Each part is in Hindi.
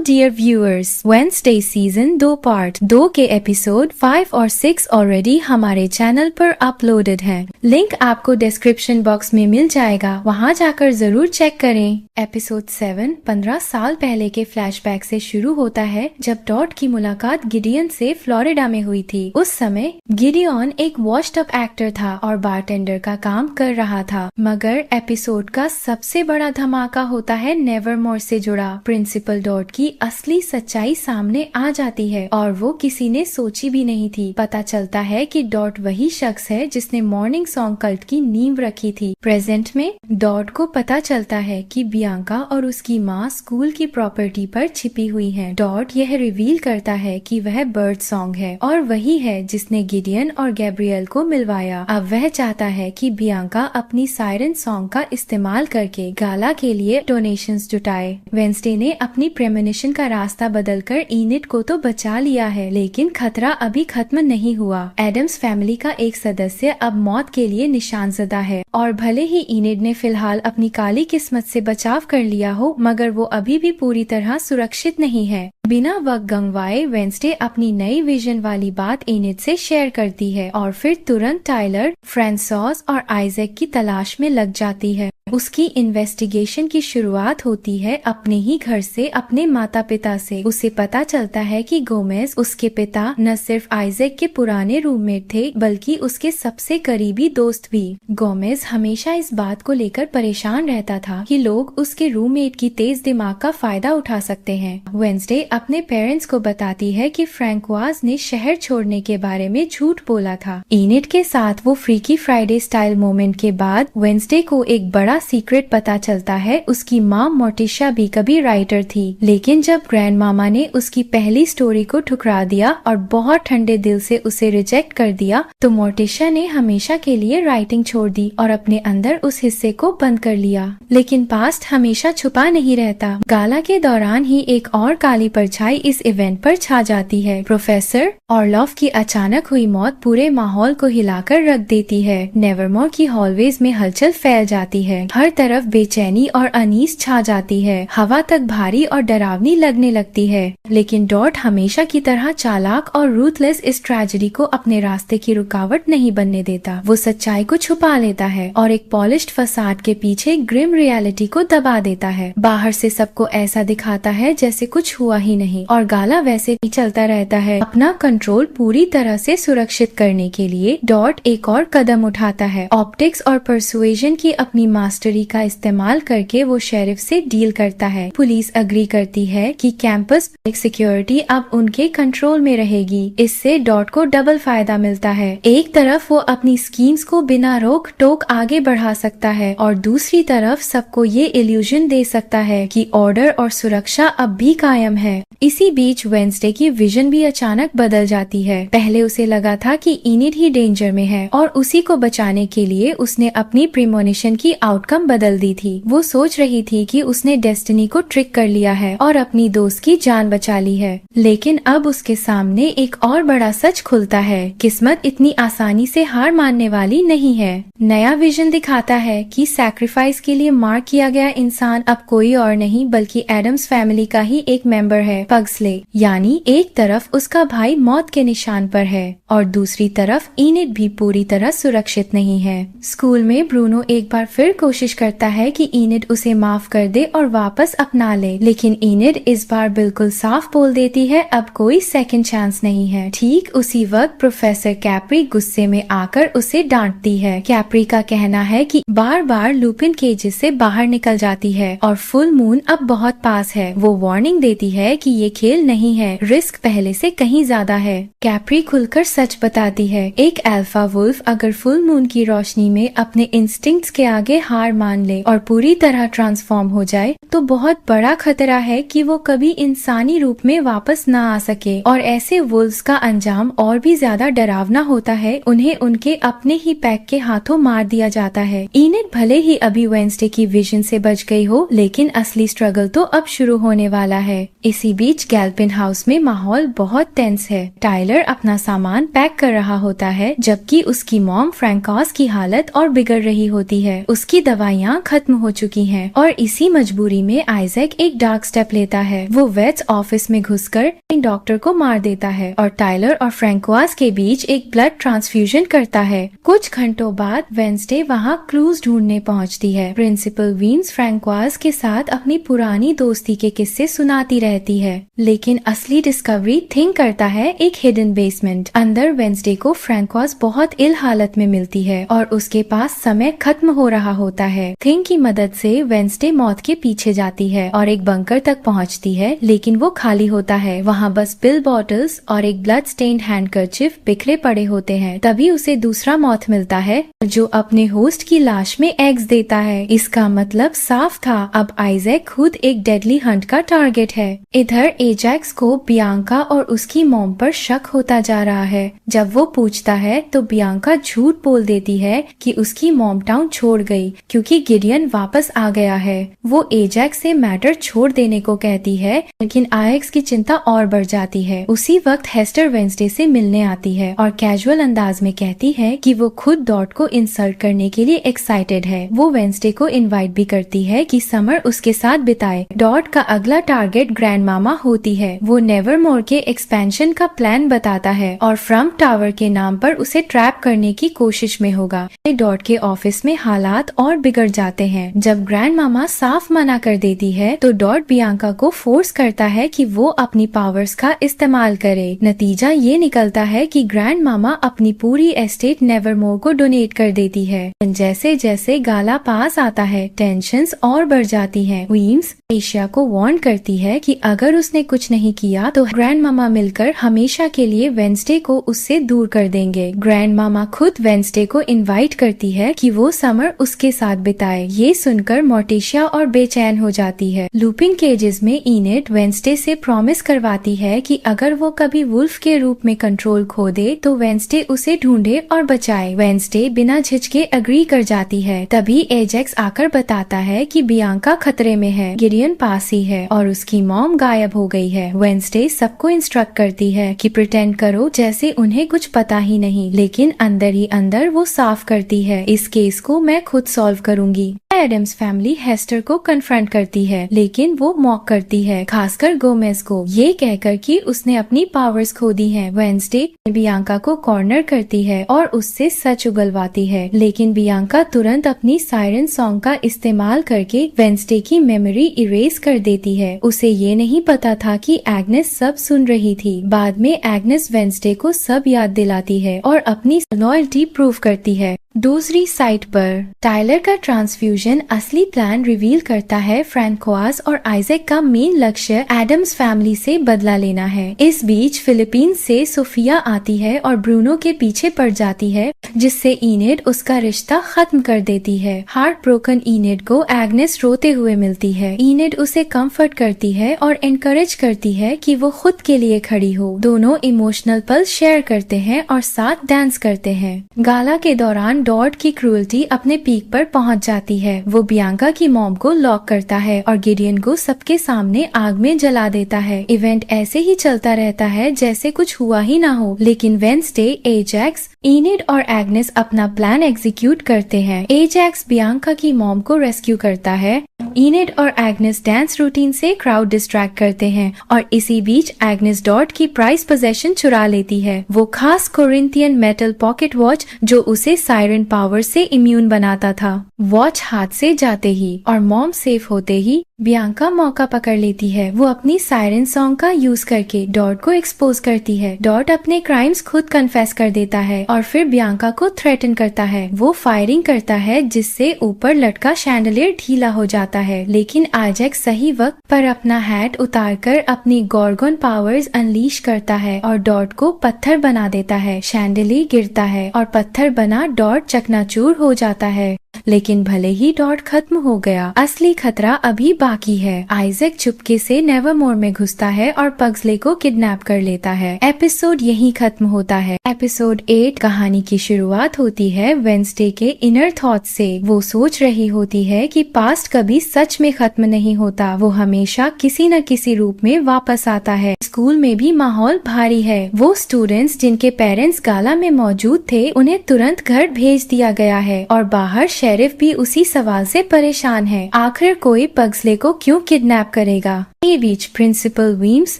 Dear viewers, Wednesday season 2 part 2 के एपिसोड 5 और 6 ऑलरेडी हमारे चैनल पर अपलोडेड हैं। लिंक आपको डिस्क्रिप्शन बॉक्स में मिल जाएगा, वहां जाकर जरूर चेक करें। एपिसोड 7 15 साल पहले के फ्लैशबैक से शुरू होता है, जब डॉट की मुलाकात गिडियन से फ्लोरिडा में हुई थी। उस समय गिडियन एक वॉश्ड अप एक्टर था और बारटेंडर का काम कर रहा था। मगर एपिसोड का सबसे बड़ा धमाका होता है नेवरमोर से जुड़ा। प्रिंसिपल डॉट की असली सच्चाई सामने आ जाती है और वो किसी ने सोची भी नहीं थी। पता चलता है कि डॉट वही शख्स है जिसने मॉर्निंग सॉन्ग कल्ट की नींव रखी थी। प्रेजेंट में डॉट को पता चलता है कि बियांका और उसकी माँ स्कूल की प्रॉपर्टी पर छिपी हुई हैं। डॉट यह रिवील करता है कि वह बर्ड सॉन्ग है और वही है जिसने गिडियन और गैब्रियल को मिलवाया। अब वह चाहता है कि बियांका अपनी सायरन सॉन्ग का इस्तेमाल करके गाला के लिए डोनेशंस जुटाए। वेडनेसडे ने अपनी प्रेमोनिशन का रास्ता बदलकर इनिड को तो बचा लिया है, लेकिन खतरा अभी खत्म नहीं हुआ। एडम्स फैमिली का एक सदस्य अब मौत के लिए निशानजदा है और भले ही इनिड ने फिलहाल अपनी काली किस्मत से बचाव कर लिया हो, मगर वो अभी भी पूरी तरह सुरक्षित नहीं है। बिना वक्त गंवाए वेडनेसडे अपनी नई विजन वाली बात इनिड से शेयर करती है और फिर तुरंत टाइलर, फ्रांसॉस और आइजैक की तलाश में लग जाती है। उसकी इन्वेस्टिगेशन की शुरुआत होती है अपने ही घर से, अपने माता पिता से। उसे पता चलता है कि गोमेज उसके पिता न सिर्फ आइजैक के पुराने रूममेट थे, बल्कि उसके सबसे करीबी दोस्त भी। गोमेज हमेशा इस बात को लेकर परेशान रहता था कि लोग उसके रूममेट की तेज दिमाग का फायदा उठा सकते हैं। वेडनेसडे अपने पेरेंट्स को बताती है कि फ्रैंकवाज ने शहर छोड़ने के बारे में झूठ बोला था। इनिड के साथ वो फ्रीकी फ्राइडे स्टाइल मोमेंट के बाद वेडनेसडे को एक बड़ा सीक्रेट पता चलता है। उसकी माँ मोर्टिशा भी कभी राइटर थी, लेकिन जब ग्रैंड मामा ने उसकी पहली स्टोरी को ठुकरा दिया और बहुत ठंडे दिल से उसे रिजेक्ट कर दिया, तो मोर्टिशा ने हमेशा के लिए राइटिंग छोड़ दी और अपने अंदर उस हिस्से को बंद कर लिया। लेकिन पास्ट हमेशा छुपा नहीं रहता। गाला के दौरान ही एक और काली परछाई इस इवेंट पर छा जाती है। प्रोफेसर ऑर्लॉफ की अचानक हुई मौत पूरे माहौल को हिलाकर रख देती है। नेवरमोर की हॉलवेज में हलचल फैल जाती है। हर तरफ बेचैनी और अनीस छा जाती है। हवा तक भारी और डरावनी लगने लगती है। लेकिन डॉट हमेशा की तरह चालाक और रूथलेस इस ट्रेजेडी को अपने रास्ते की रुकावट नहीं बनने देता। वो सच्चाई को छुपा लेता है और एक पॉलिश्ड फसाद के पीछे ग्रिम रियलिटी को दबा देता है। बाहर से सबको ऐसा दिखाता है जैसे कुछ हुआ ही नहीं और गाला वैसे ही चलता रहता है। अपना कंट्रोल पूरी तरह से सुरक्षित करने के लिए डॉट एक और कदम उठाता है। ऑप्टिक्स और परसुएजन की अपनी मास्टरी का इस्तेमाल करके वो शेरिफ से डील करता है। पुलिस अग्री करती है कि कैंपस सिक्योरिटी अब उनके कंट्रोल में रहेगी। इससे डॉट को डबल फायदा मिलता है। एक तरफ वो अपनी स्कीम्स को बिना रोक टोक आगे बढ़ा सकता है और दूसरी तरफ सबको ये इल्यूजन दे सकता है कि ऑर्डर और सुरक्षा अब भी कायम है। इसी बीच वेडनेसडे की विजन भी अचानक बदल जाती है। पहले उसे लगा था कि इनिड ही डेंजर में है और उसी को बचाने के लिए उसने अपनी प्रीमोनिशन की आउटकम बदल दी थी। वो सोच रही थी कि उसने डेस्टिनी को ट्रिक कर लिया है और अपनी दोस्त की जान बचा ली है। लेकिन अब उसके सामने एक और बड़ा सच खुलता है। किस्मत इतनी आसानी से हार मानने वाली नहीं है। नया विजन दिखाता है कि सैक्रिफाइस के लिए मार किया गया इंसान अब कोई और नहीं बल्कि एडम्स फैमिली का ही एक मेंबर है, पग्सले। यानी एक तरफ उसका भाई मौत के निशान पर है और दूसरी तरफ इनिड भी पूरी तरह सुरक्षित नहीं है। स्कूल में ब्रूनो एक बार फिर कोशिश करता है कि इनिड उसे माफ कर दे और वापस अपना ले, लेकिन इनिड इस बार बिल्कुल साफ बोल देती है अब कोई सेकंड चांस नहीं है। ठीक उसी वक्त प्रोफेसर कैप्री गुस्से में आकर उसे डांटती है। कैप्री का कहना है कि बार बार लुपिन केजेस से बाहर निकल जाती है और फुल मून अब बहुत पास है। वो वार्निंग देती है कि ये खेल नहीं है, रिस्क पहले से कहीं ज्यादा है। कैप्री खुलकर सच बताती है। एक अल्फा वुल्फ अगर फुल मून की रोशनी में अपने इंस्टिंक्ट्स के आगे हार मान ले और पूरी तरह ट्रांसफॉर्म हो जाए तो बहुत बड़ा खतरा है कि वो कभी इंसानी रूप में वापस न आ सके और ऐसे वुल्व्स का अंजाम और भी ज्यादा डरावना होता है। उन्हें उनके अपने ही पैक के हाथों मार दिया जाता है। इनिड भले ही अभी वेडनेसडे की विजन से बच गई हो, लेकिन असली स्ट्रगल तो अब शुरू होने वाला है। इसी बीच गैल्पिन हाउस में माहौल बहुत टेंस है। टाइलर अपना सामान पैक कर रहा होता है जबकि उसकी मॉम फ्रैंकॉस की हालत और बिगड़ रही होती है। उसकी दवाइयाँ खत्म हो चुकी हैं और इसी मजबूरी में आइजैक एक डार्क स्टेप लेता है। वो वेट्स ऑफिस में घुसकर डॉक्टर को मार देता है और टाइलर और फ्रैंकोइस के बीच एक ब्लड ट्रांसफ्यूजन करता है। कुछ घंटों बाद वेंसडे वहाँ क्लूज ढूंढने पहुँचती है। प्रिंसिपल वीन्स फ्रैंकोइस के साथ अपनी पुरानी दोस्ती के किस्से सुनाती रहती है, लेकिन असली डिस्कवरी थिंक करता है एक हिडन बेसमेंट। अंदर वेंसडे को फ्रैंकोइस बहुत इल हालत में मिलती है और उसके पास समय खत्म हो रहा होता है। थिंक की मदद से वेंसडे मौत के पीछे जाती है और एक बंकर तक पहुंचती है, लेकिन वो खाली होता है। वहाँ बस पिल बॉटल्स और एक ब्लड स्टेन्ड हैंडकरचिफ बिखरे पड़े होते हैं। तभी उसे दूसरा मॉथ मिलता है जो अपने होस्ट की लाश में एग्स देता है। इसका मतलब साफ था, अब आइजैक खुद एक डेडली हंट का टारगेट है। इधर एजैक्स को बियांका और उसकी मॉम पर शक होता जा रहा है। जब वो पूछता है तो बियांका झूठ बोल देती है कि उसकी मॉम टाउन छोड़ गई क्योंकि गिडियन वापस आ गया है। वो एजैक्स से मैटर छोड़ देने को कहती है, लेकिन आयक्स की चिंता और बढ़ जाती है। उसी वक्त हेस्टर वेंसडे से मिलने आती है और कैजुअल अंदाज में कहती है कि वो खुद डॉट को इंसल्ट करने के लिए एक्साइटेड है। वो वेंसडे को इनवाइट भी करती है कि समर उसके साथ बिताए। डॉट का अगला टारगेट ग्रैंड मामा होती है। वो नेवरमोर के एक्सपेंशन का प्लान बताता है और फ्रम्प टावर के नाम पर उसे ट्रैप करने की कोशिश में होगा। डॉट के ऑफिस में हालात और बिगड़ जाते हैं। जब ग्रैंड मामा साफ मना कर देती है तो डॉट बियांका को फोर्स करता है कि वो अपनी पावर्स का इस्तेमाल करे। नतीजा ये निकलता है कि ग्रैंड मामा अपनी पूरी एस्टेट नेवरमोर को डोनेट कर देती है। जैसे जैसे गाला पास आता है टेंशन्स और बढ़ जाती हैं। वीम्स एशिया को वार्न करती है कि अगर उसने कुछ नहीं किया तो ग्रैंड मामा मिलकर हमेशा के लिए वेंसडे को उससे दूर कर देंगे। ग्रैंड मामा खुद वेंसडे को इनवाइट करती है कि वो समर उसके साथ बिताए। ये सुनकर मोर्टिशिया और बेचैन हो जाती है। लूपिंग केजेस में इनेड वेंसडे से प्रॉमिस करवाती है कि अगर वो कभी वुल्फ के रूप में कंट्रोल खो दे तो वेंसडे उसे ढूंढे और बचाए। वेंसडे बिना झिझके अग्री कर जाती है। तभी एजैक्स आकर बताता है कि बियांका खतरे में है, गिडियन पास ही है और उसकी मॉम गायब हो गई है। वेंसडे सबको इंस्ट्रक्ट करती है कि प्रिटेंड करो जैसे उन्हें कुछ पता ही नहीं, लेकिन अंदर ही अंदर वो साफ करती है, इस केस को मैं खुद सॉल्व करूंगी। एडम्स फैमिली हेस्टर को कन्फ्रंट करती है, लेकिन वो मॉक करती है, खासकर गोमेज को, ये कहकर कि उसने अपनी पावर्स खो दी हैं। वेंसडे बियांका को कॉर्नर करती है और उससे सच उगलवाती है, लेकिन बियांका तुरंत अपनी सायरन सॉन्ग का इस्तेमाल करके वेंसडे की मेमोरी इरेज कर देती है। उसे ये नहीं पता था कि एग्नेस सब सुन रही थी। बाद में एग्नेस वेंसडे को सब याद दिलाती है और अपनी लॉयल्टी प्रूव करती है। दूसरी साइड पर टाइलर का ट्रांसफ्यूजन असली प्लान रिवील करता है। फ्रैंकोइस और आइजैक का मेन लक्ष्य एडम्स फैमिली से बदला लेना है। इस बीच फिलीपींस से सोफिया आती है और ब्रूनो के पीछे पड़ जाती है, जिससे इनेड उसका रिश्ता खत्म कर देती है। हार्ट ब्रोकन इनेड को एग्नेस रोते हुए मिलती है। इनेड उसे कंफर्ट करती है और एनकरेज करती है कि वो खुद के लिए खड़ी हो। दोनों इमोशनल पल शेयर करते हैं और साथ डांस करते हैं। गाला के दौरान डॉट की क्रूएल्टी अपने पीक पर पहुंच जाती है। वो बियांका की मॉम को लॉक करता है और गिडियन को सबके सामने आग में जला देता है। इवेंट ऐसे ही चलता रहता है जैसे कुछ हुआ ही ना हो, लेकिन वेंसडे, एजैक्स, इनेड और एग्नेस अपना प्लान एग्जीक्यूट करते हैं। एजैक्स बियांका की मॉम को रेस्क्यू करता है। इनेड और एग्नेस डांस रूटीन से क्राउड डिस्ट्रैक्ट करते हैं और इसी बीच एग्नेस डॉट की प्राइस पोजेशन चुरा लेती है, वो खास कोरिंथियन मेटल पॉकेट वॉच जो उसे सायरन पावर से इम्यून बनाता था। वॉच हाथ से जाते ही और मॉम सेफ होते ही बियांका मौका पकड़ लेती है। वो अपनी सायरन सॉन्ग का यूज करके डॉट को एक्सपोज करती है। डॉट अपने क्राइम्स खुद कन्फेस कर देता है और फिर बियांका को थ्रेटन करता है। वो फायरिंग करता है जिससे ऊपर लटका शैंडलियर ढीला हो जाता है, लेकिन आइजैक सही वक्त पर अपना हैट उतारकर अपनी गॉर्गन पावर्स अनलीश करता है और डॉट को पत्थर बना देता है। शैंडलियर गिरता है और पत्थर बना डॉट चकनाचूर हो जाता है। लेकिन भले ही डॉट खत्म हो गया, असली खतरा अभी बाकी है। आइजैक चुपके से नेवरमोर में घुसता है और पग्सले को किडनैप कर लेता है। एपिसोड यहीं खत्म होता है। एपिसोड 8 कहानी की शुरुआत होती है वेंसडे के इनर थॉट से। वो सोच रही होती है कि पास्ट कभी सच में खत्म नहीं होता, वो हमेशा किसी न किसी रूप में वापस आता है। स्कूल में भी माहौल भारी है। वो स्टूडेंट्स जिनके पेरेंट्स गाला में मौजूद थे उन्हें तुरंत घर भेज दिया गया है और बाहर शेरिफ भी उसी सवाल से परेशान है, आखिर कोई पग्सले को क्यों किडनैप करेगा। ये बीच प्रिंसिपल वीम्स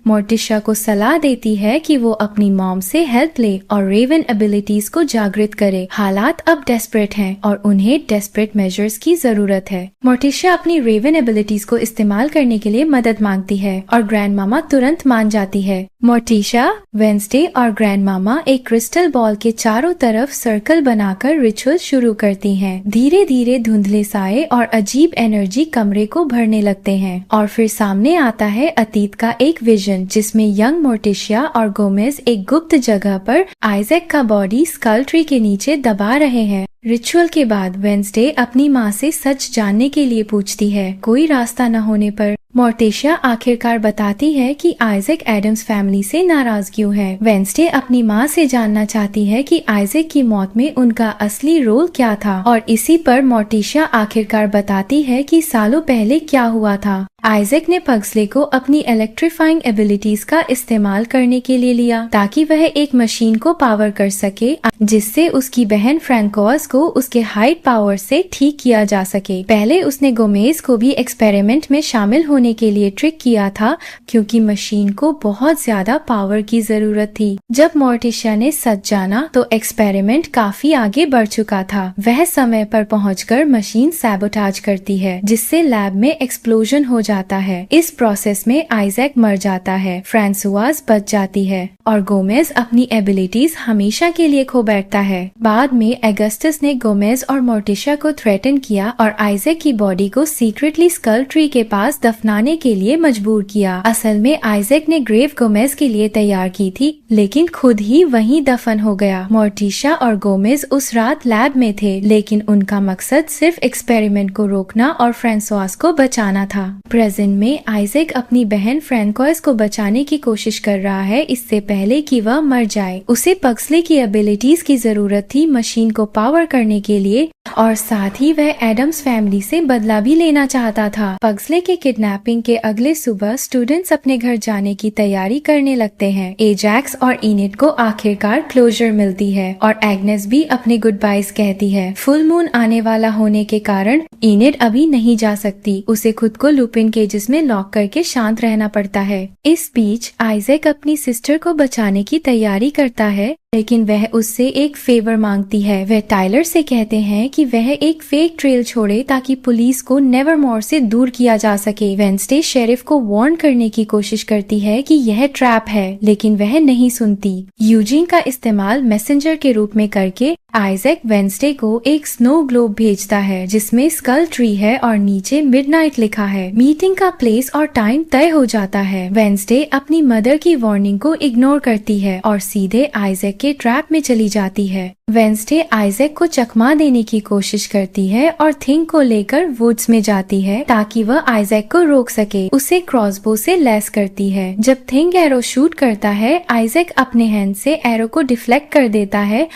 मोर्टिशा को सलाह देती है कि वो अपनी मॉम से हेल्प ले और रेवन एबिलिटीज को जागृत करे। हालात अब डेस्परेट हैं और उन्हें डेस्परेट मेजर्स की जरूरत है। मोर्टिशा अपनी रेवन एबिलिटीज को इस्तेमाल करने के लिए मदद मांगती है और ग्रैंड मामा तुरंत मान जाती है। मोर्टिशा, वेंसडे और ग्रैंड मामा एक क्रिस्टल बॉल के चारों तरफ सर्कल बनाकर रिचुअल शुरू करती हैं। धीरे धीरे धुंधले साए और अजीब एनर्जी कमरे को भरने लगते हैं और फिर सामने आता है अतीत का एक विजन जिसमें यंग मोर्टिशिया और गोमेज एक गुप्त जगह पर आइजैक का बॉडी स्कल ट्री के नीचे दबा रहे हैं। रिचुअल के बाद वेंसडे अपनी माँ से सच जानने के लिए पूछती है। कोई रास्ता न होने पर मोर्टिशिया आखिरकार बताती है कि आइजैक एडम्स फैमिली से नाराज क्यों है। वेंसडे अपनी माँ से जानना चाहती है कि आइजैक की मौत में उनका असली रोल क्या था और इसी पर मोर्टिशिया आखिरकार बताती है कि सालों पहले क्या हुआ था। आइजैक ने पग्सले को अपनी इलेक्ट्रीफाइंग एबिलिटीज का इस्तेमाल करने के लिए लिया ताकि वह एक मशीन को पावर कर सके जिससे उसकी बहन फ्रैंकोस को उसके हाइट पावर से ठीक किया जा सके। पहले उसने गोमेज को भी एक्सपेरिमेंट में शामिल होने के लिए ट्रिक किया था क्योंकि मशीन को बहुत ज्यादा पावर की जरूरत थी। जब मोर्टिशिया ने सच जाना तो एक्सपेरिमेंट काफी आगे बढ़ चुका था। वह समय पर पहुंचकर मशीन सैबोटाज करती है जिससे लैब में एक्सप्लोजन हो जाता है। इस प्रोसेस में आइजैक मर जाता है, फ्रांसुआज बच जाती है और गोमेज अपनी एबिलिटीज हमेशा के लिए खो बैठता है। बाद में अगस्टस ने गोमेज और मोर्टिशिया को थ्रेटन किया और आइजैक की बॉडी को सीक्रेटली स्कल ट्री के पास दफनाने के लिए मजबूर किया। असल में आइजैक ने ग्रेव गोमेज के लिए तैयार की थी लेकिन खुद ही वहीं दफन हो गया। मोर्टिशिया और गोमेज उस रात लैब में थे लेकिन उनका मकसद सिर्फ एक्सपेरिमेंट को रोकना और फ्रांसुआज को बचाना था। प्रेजेंट में आइजैक अपनी बहन फ्रैंकोस को बचाने की कोशिश कर रहा है इससे पहले कि वह मर जाए। उसे पग्सले की एबिलिटीज की जरूरत थी मशीन को पावर करने के लिए और साथ ही वह एडम्स फैमिली से बदला भी लेना चाहता था। पग्सले के किडनैपिंग के अगले सुबह स्टूडेंट्स अपने घर जाने की तैयारी करने लगते हैं। एजैक्स और इनिड को आखिरकार क्लोजर मिलती है और एग्नेस भी अपने गुड बाइज कहती है। फुल मून आने वाला होने के कारण इनिड अभी नहीं जा सकती, उसे खुद को लुपिन केजेस में लॉक करके शांत रहना पड़ता है। इस बीच आइजैक अपनी सिस्टर को बचाने की तैयारी करता है लेकिन वह उससे एक फेवर मांगती है। वह टाइलर से कहते हैं कि वह एक फेक ट्रेल छोड़े ताकि पुलिस को नेवरमोर से दूर किया जा सके। वेंसडे शेरिफ को वार्न करने की कोशिश करती है कि यह ट्रैप है लेकिन वह नहीं सुनती। यूजीन का इस्तेमाल मैसेंजर के रूप में करके आइजैक वेंसडे को एक स्नो ग्लोब भेजता है जिसमें स्कल ट्री है और नीचे मिडनाइट लिखा है। मीटिंग का प्लेस और टाइम तय हो जाता है। वेंसडे अपनी मदर की वार्निंग को इग्नोर करती है और सीधे आइजैक के ट्रैप में चली जाती है। वेंसडे आइजैक को चकमा देने की कोशिश करती है और थिंग को लेकर वुड्स में जाती है ताकि वह आइजैक को रोक सके। उसे क्रॉसबो से लैस करती है। जब थिंग एरो शूट करता है आइजैक अपने हैंड से एरो को डिफ्लेक्ट कर देता है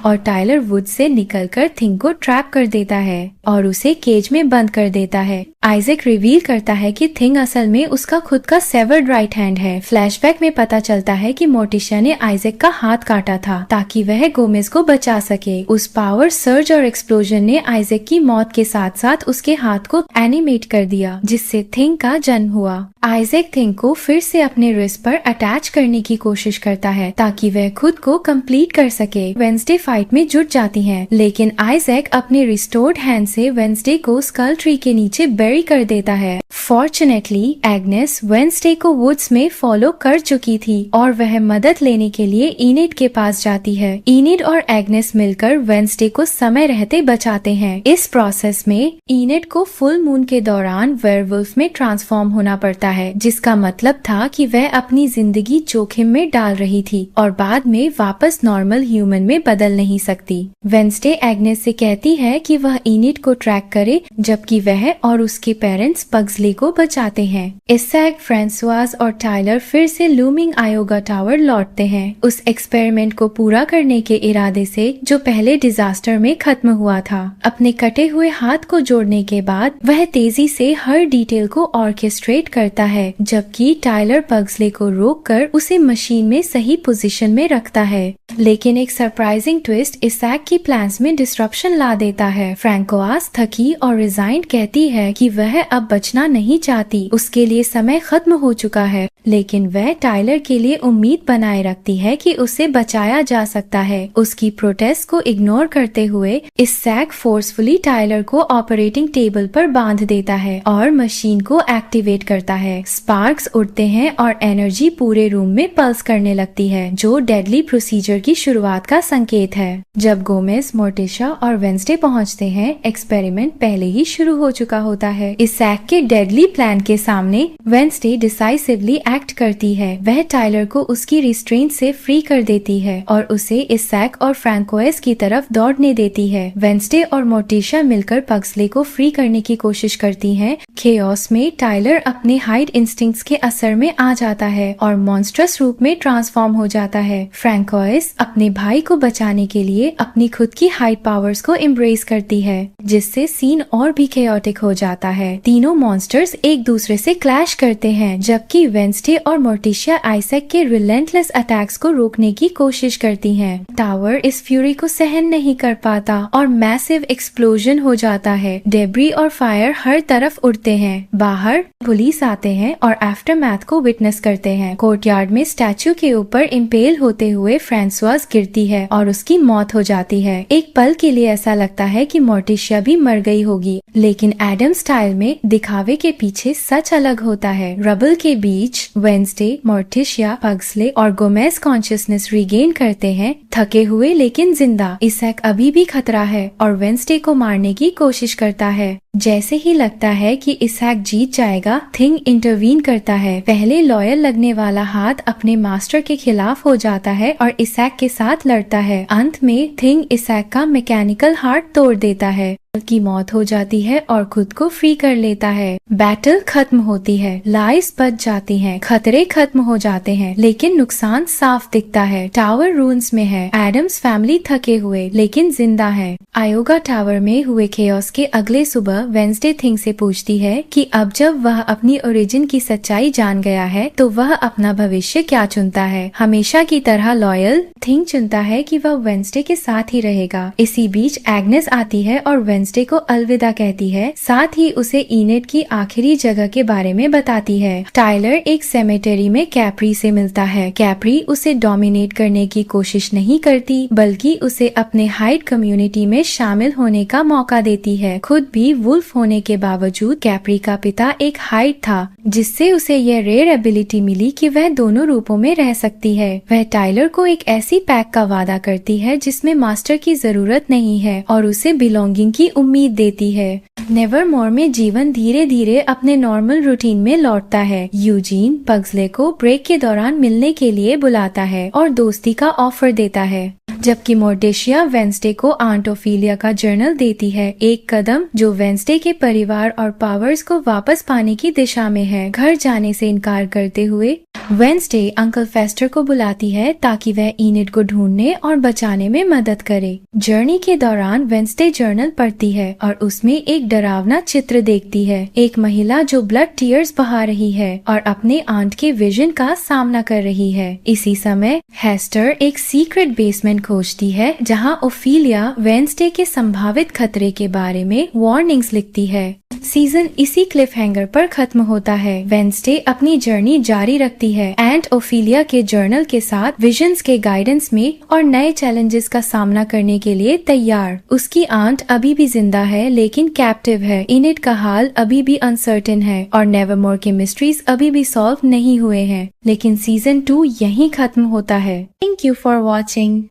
और टाइलर वुड से निकलकर थिंग को ट्रैप कर देता है और उसे केज में बंद कर देता है। आइजैक रिवील करता है कि थिंग असल में उसका खुद का सेवर्ड राइट हैंड है। फ्लैशबैक में पता चलता है कि मोर्टिशिया ने आइजैक का हाथ काटा था ताकि वह गोमेज को बचा सके। उस पावर सर्ज और एक्सप्लोजन ने आइजैक की मौत के साथ साथ उसके हाथ को एनिमेट कर दिया जिससे थिंग का जन्म हुआ। आइजैक थिंग को फिर से अपने रिस्ट पर अटैच करने की कोशिश करता है ताकि वह खुद को कंप्लीट कर सके। वेंसडे फाइट में जुट जाती हैं लेकिन आइजैक अपने रिस्टोर्ड हैंड से वेंसडे को स्कल ट्री के नीचे बेरी कर देता है। फॉर्चुनेटली एग्नेस वेंसडे को वुड्स में फॉलो कर चुकी थी और वह मदद लेने के लिए इनिड के पास जाती है। इनिड और एग्नेस मिलकर वेंसडे को समय रहते बचाते हैं। इस प्रोसेस में इनिड को फुल मून के दौरान वेयरवुल्फ में ट्रांसफॉर्म होना पड़ता है जिसका मतलब था कि वह अपनी जिंदगी जोखिम में डाल रही थी और बाद में वापस नॉर्मल ह्यूमन में बदल नहीं सकती। वेंसडे एग्नेस से कहती है कि वह इनिड को ट्रैक करे जबकि वह और उसके पेरेंट्स पग्सले को बचाते हैं। इसैक, फ्रांसवाज और टाइलर फिर से लूमिंग आयोगा टावर लौटते हैं, उस एक्सपेरिमेंट को पूरा करने के इरादे से जो पहले डिजास्टर में खत्म हुआ था। अपने कटे हुए हाथ को जोड़ने के बाद वह तेजी से हर डिटेल को ऑर्केस्ट्रेट करता है, जबकि टाइलर पग्सले को रोककर उसे मशीन में सही पोजीशन में रखता है। लेकिन एक सरप्राइजिंग ट्विस्ट इसैक की प्लान्स में डिस्ट्रप्शन ला देता है। फ्रांकोआस थकी और रिजाइंड कहती है कि वह अब बचना नहीं चाहती, उसके लिए समय खत्म हो चुका है, लेकिन वह टाइलर के लिए उम्मीद बनाए रखती है कि उसे बचाया जा सकता है। उसकी प्रोटेस्ट को इग्नोर करते हुए इसैक फोर्सफुली टाइलर को ऑपरेटिंग टेबल पर बांध देता है और मशीन को एक्टिवेट करता है। स्पार्क्स उड़ते हैं और एनर्जी पूरे रूम में पल्स करने लगती है, जो डेडली प्रोसीजर की शुरुआत का संकेत है। जब गोमेज, मोर्टिशा और वेंसडे पहुंचते हैं, एक्सपेरिमेंट पहले ही शुरू हो चुका होता है। इसैक के डेडली प्लान के सामने वेंसडे डिसाइसिवली एक्ट करती है। वह टाइलर को उसकी रिस्ट्रेंट से फ्री कर देती है और उसे इसैक और फ्रांकोइस की तरफ दौड़ने देती है। वेंसडे और मोर्टिशा मिलकर पग्सले को फ्री करने की कोशिश करती हैं। केओस में टाइलर अपने हाइड इंस्टिंक्ट्स के असर में आ जाता है और मॉन्स्ट्रस रूप में ट्रांसफॉर्म हो जाता है। फ्रांकोइस अपने भाई को बचाने के लिए अपनी खुद की हाइड पावर्स को एम्ब्रेस करती है, जिससे सीन और भी केओटिक हो जाता है। तीनों मॉन्स्टर्स एक दूसरे से क्लैश करते हैं, जबकि वेंसडे और मोर्टिशा आइजैक के रिलेंटलेस अटैक्स को रोकने की कोशिश करती हैं। टावर इस फ्यूरी को सहन नहीं कर पाता और मैसिव एक्सप्लोजन हो जाता है। डेब्री और फायर हर तरफ उड़ते हैं। बाहर पुलिस आते हैं और आफ्टरमैथ को विटनेस करते हैं। कोर्टयार्ड में स्टैचू के ऊपर इम्पेल होते हुए फ्रांसवाज गिरती है और उसकी मौत हो जाती है। एक पल के लिए ऐसा लगता है कि मोर्टिशा भी मर गई होगी, लेकिन एडम स्टाइल में दिखावे के पीछे सच अलग होता है। रबल के बीच वेंसडे, मोर्टिशा, पग्सले और गोमेज कॉन्शियसनेस रिगेन करते हैं, थके हुए लेकिन जिंदा। इसैक अभी भी खतरा है और वेंसडे को मारने की कोशिश करता है। जैसे ही लगता है कि इसैक जीत जाएगा, थिंग इंटरवीन करता है। पहले लॉयल लगने वाला हाथ अपने मास्टर के खिलाफ हो जाता है और इसैक के साथ लड़ता है। अंत में थिंग इसैक का मैकेनिकल हार्ट तोड़ देता है, की मौत हो जाती है और खुद को फ्री कर लेता है। बैटल खत्म होती है, लाइव्स बच जाती हैं, खतरे खत्म हो जाते हैं, लेकिन नुकसान साफ दिखता है। टावर रून्स में है। एडम्स फैमिली थके हुए लेकिन जिंदा है। आयोगा टावर में हुए केओस के अगले सुबह वेंसडे थिंग से पूछती है कि अब जब वह अपनी ओरिजिन की सच्चाई जान गया है तो वह अपना भविष्य क्या चुनता है। हमेशा की तरह लॉयल, थिंग चुनता है कि वह वेंसडे के साथ ही रहेगा। इसी बीच एग्नेस आती है और वेंसडे को अलविदा कहती है, साथ ही उसे इनेट की आखिरी जगह के बारे में बताती है। टाइलर एक सेमेटेरी में कैप्री से मिलता है। कैप्री उसे डोमिनेट करने की कोशिश नहीं करती, बल्कि उसे अपने हाइड कम्युनिटी में शामिल होने का मौका देती है। खुद भी वुल्फ होने के बावजूद कैप्री का पिता एक हाइड था, जिससे उसे यह रेयर एबिलिटी मिली कि वह दोनों रूपों में रह सकती है। वह टाइलर को एक ऐसी पैक का वादा करती है जिसमें मास्टर की जरूरत नहीं है और उसे बिलोंगिंग की उम्मीद देती है। नेवरमोर में जीवन धीरे धीरे अपने नॉर्मल रूटीन में लौटता है। यूजीन पग्सले को ब्रेक के दौरान मिलने के लिए बुलाता है और दोस्ती का ऑफर देता है, जबकि मोर्टिशा वेंसडे को आंट ओफिलिया का जर्नल देती है, एक कदम जो वेंसडे के परिवार और पावर्स को वापस पाने की दिशा में है। घर जाने से इनकार करते हुए वेंसडे अंकल फेस्टर को बुलाती है ताकि वह इनेट को ढूंढने और बचाने में मदद करे। जर्नी के दौरान वेंसडे जर्नल पढ़ती है और उसमें एक डरावना चित्र देखती है, एक महिला जो ब्लड टीयर्स बहा रही है और अपने आंट के विजन का सामना कर रही है। इसी समय हेस्टर एक सीक्रेट बेसमेंट खोजती है जहां ओफिलिया वेंसडे के संभावित खतरे के बारे में वार्निंग्स लिखती है। सीजन इसी क्लिफ हैंगर पर खत्म होता है। वेंसडे अपनी जर्नी जारी रखती है, एंट ओफिलिया के जर्नल के साथ विजन्स के गाइडेंस में और नए चैलेंजेस का सामना करने के लिए तैयार। उसकी आंट अभी भी जिंदा है लेकिन कैप्टिव है। इनेट का हाल अभी भी अनसर्टेन है और नेवरमोर के मिस्ट्रीज अभी भी सॉल्व नहीं हुए हैं। लेकिन सीजन 2 यहीं खत्म होता है। Thank you for watching.